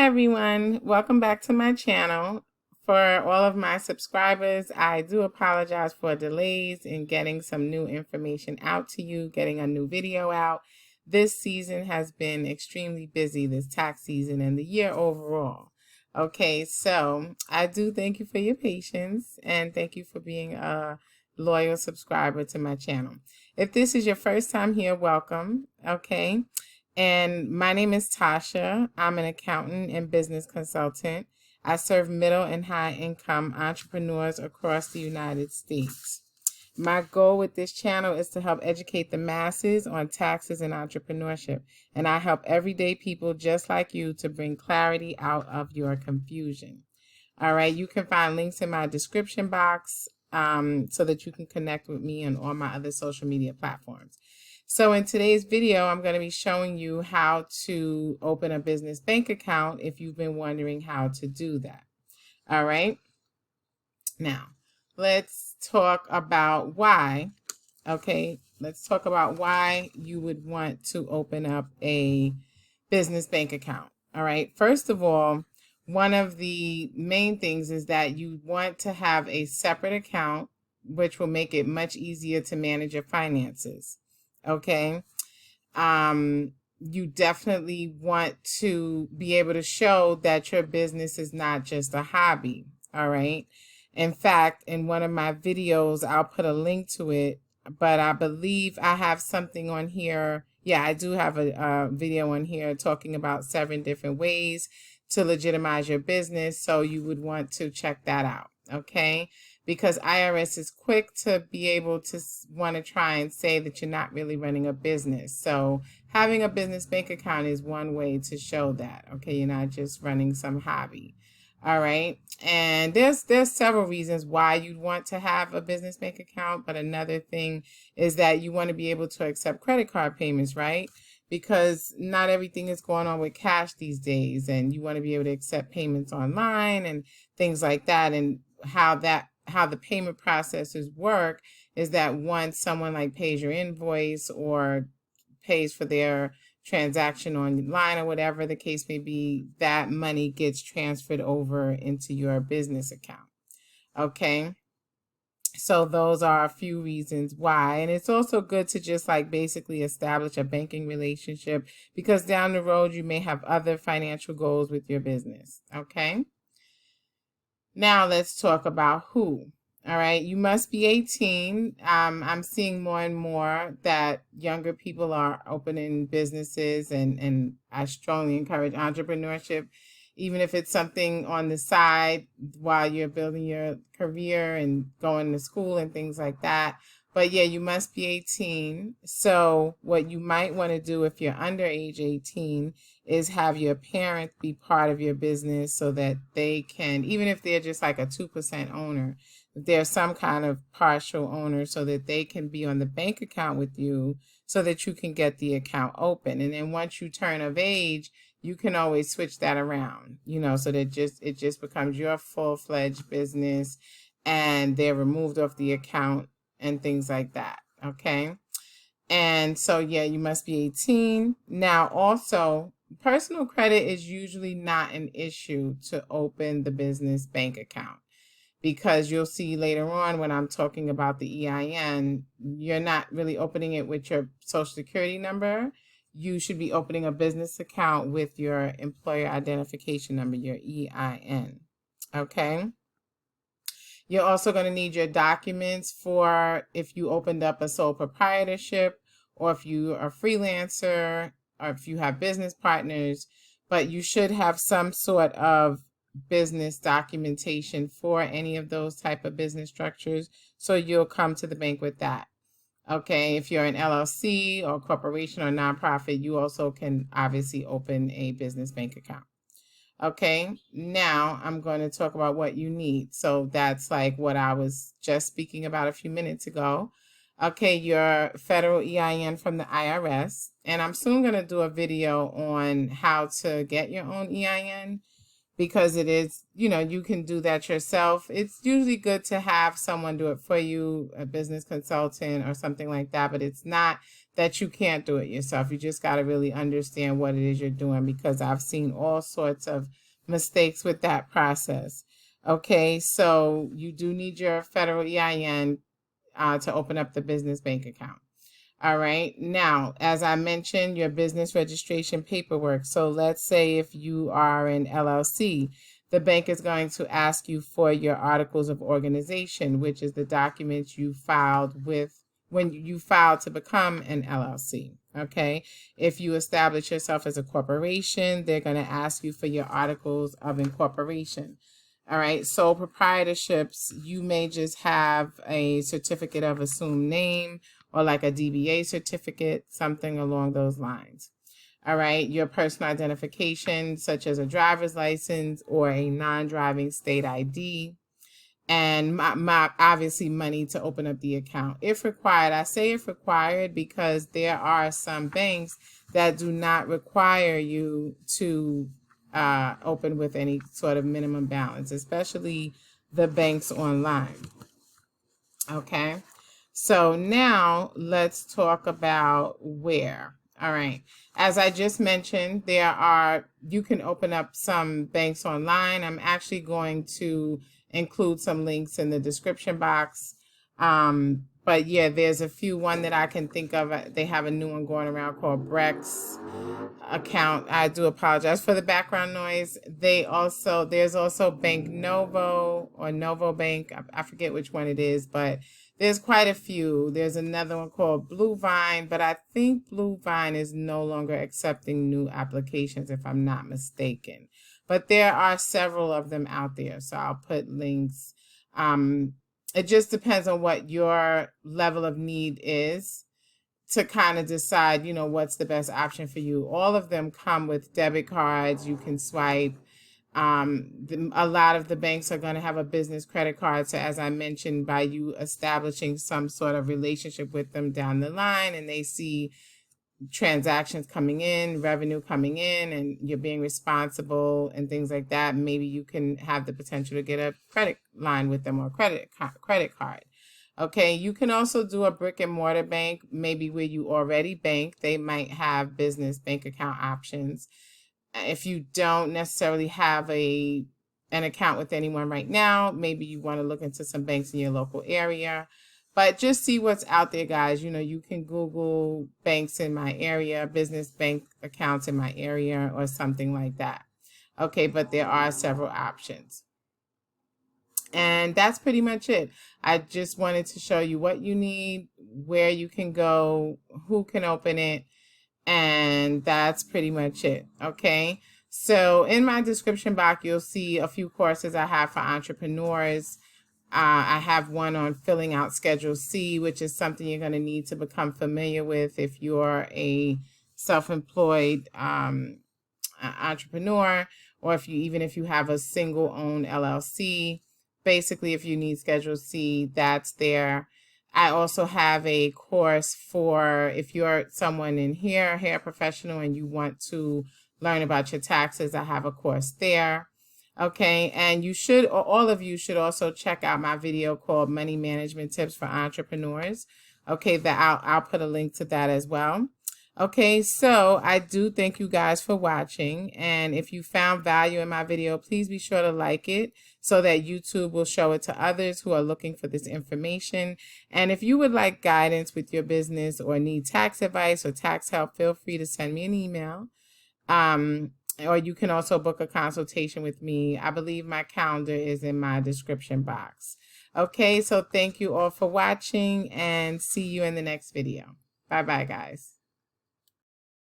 Hi everyone, welcome back to my channel. For all of my subscribers, I do apologize for delays in getting some new information out to you, getting a new video out. This season has been extremely busy, this tax season and the year overall. Okay, so I do thank you for your patience and thank you for being a loyal subscriber to my channel. If this is your first time here, welcome. Okay. And my name is Tasha. I'm an accountant and business consultant. I serve middle and high income entrepreneurs across the United States. My goal with this channel is to help educate the masses on taxes and entrepreneurship. And I help everyday people just like you to bring clarity out of your confusion. All right, you can find links in my description box so that you can connect with me on all my other social media platforms. So in today's video, I'm going to be showing you how to open a business bank account if you've been wondering how to do that. All right. Now, let's talk about why. Okay. Let's talk about why you would want to open up a business bank account. All right. First of all, one of the main things is that you want to have a separate account, which will make it much easier to manage your finances. Okay. You definitely want to be able to show that your business is not just a hobby. All right. In fact, in one of my videos, I'll put a link to it, but I believe I have something on here. Yeah, I do have a video on here talking about 7 different ways to legitimize your business. So you would want to check that out. Okay. Because IRS is quick to be able to want to try and say that you're not really running a business. So having a business bank account is one way to show that. Okay, you're not just running some hobby. All right. And there's several reasons why you'd want to have a business bank account. But another thing is that you want to be able to accept credit card payments, right? Because not everything is going on with cash these days. And you want to be able to accept payments online and things like that. And how the payment processes work is that once someone like pays your invoice or pays for their transaction online or whatever the case may be, that money gets transferred over into your business account. Okay. So those are a few reasons why. And it's also good to just like basically establish a banking relationship because down the road you may have other financial goals with your business. Okay. Now let's talk about who. All right, you must be 18. I'm seeing more and more that younger people are opening businesses, and I strongly encourage entrepreneurship, even if it's something on the side while you're building your career and going to school and things like that. But yeah, you must be 18. So what you might want to do if you're under age 18 is have your parents be part of your business so that they can, even if they're just like a 2% owner, there's some kind of partial owner so that they can be on the bank account with you so that you can get the account open. And then once you turn of age, you can always switch that around, so that it just becomes your full-fledged business and they're removed off the account and things like that. Okay. And so, yeah, you must be 18. Now, also, personal credit is usually not an issue to open the business bank account because you'll see later on when I'm talking about the EIN, you're not really opening it with your social security number. You should be opening a business account with your employer identification number, your EIN. Okay. You're also going to need your documents for if you opened up a sole proprietorship or if you are a freelancer or if you have business partners, but you should have some sort of business documentation for any of those type of business structures. So you'll come to the bank with that. Okay. If you're an LLC or corporation or nonprofit, you also can obviously open a business bank account. Okay, now I'm going to talk about what you need. So that's like what I was just speaking about a few minutes ago. Okay, your federal EIN from the IRS. And I'm soon going to do a video on how to get your own EIN because it is, you can do that yourself. It's usually good to have someone do it for you, a business consultant or something like that, but it's not that you can't do it yourself. You just got to really understand what it is you're doing, because I've seen all sorts of mistakes with that process. Okay, so you do need your federal EIN to open up the business bank account. All right. Now, as I mentioned, your business registration paperwork. So let's say if you are an LLC, the bank is going to ask you for your articles of organization, which is the documents you filed with when you filed to become an LLC. Okay. If you establish yourself as a corporation, they're going to ask you for your articles of incorporation. All right. Sole proprietorships, you may just have a certificate of assumed name, or like a DBA certificate, something along those lines. All right, your personal identification, such as a driver's license or a non-driving state ID, and my obviously money to open up the account if required. I say if required because there are some banks that do not require you to open with any sort of minimum balance, especially the banks online. Okay. So now let's talk about where. All right. As I just mentioned, you can open up some banks online. I'm actually going to include some links in the description box. But yeah, there's a few. One that I can think of. They have a new one going around called Brex account. I do apologize for the background noise. There's also Bank Novo or Novo Bank. I forget which one it is, but there's quite a few. There's another one called Bluevine, but I think Bluevine is no longer accepting new applications, if I'm not mistaken. But there are several of them out there, so I'll put links. It just depends on what your level of need is to kind of decide, what's the best option for you. All of them come with debit cards. You can swipe. A lot of the banks are going to have a business credit card. So as I mentioned, by you establishing some sort of relationship with them down the line, and they see transactions coming in, revenue coming in, and you're being responsible and things like that, maybe you can have the potential to get a credit line with them or credit card. Okay, you can also do a brick and mortar bank, maybe where you already bank. They might have business bank account options. If you don't necessarily have an account with anyone right now, maybe you want to look into some banks in your local area. But just see what's out there, guys. You can Google banks in my area, business bank accounts in my area, or something like that. Okay, but there are several options. And that's pretty much it. I just wanted to show you what you need, where you can go, who can open it, and that's pretty much it. Okay. So in my description box, you'll see a few courses I have for entrepreneurs. I have one on filling out Schedule C, which is something you're going to need to become familiar with if you're a self-employed entrepreneur, or if you have a single-owned LLC. Basically, if you need Schedule C, that's there. I also have a course for if you're someone in here, a hair professional, and you want to learn about your taxes. I have a course there. Okay, and all of you should also check out my video called Money Management Tips for Entrepreneurs. Okay, I'll put a link to that as well. Okay, so I do thank you guys for watching, and if you found value in my video, please be sure to like it so that YouTube will show it to others who are looking for this information. And if you would like guidance with your business or need tax advice or tax help, feel free to send me an email. Or you can also book a consultation with me. I believe my calendar is in my description box. Okay, so thank you all for watching, and see you in the next video. Bye-bye, guys.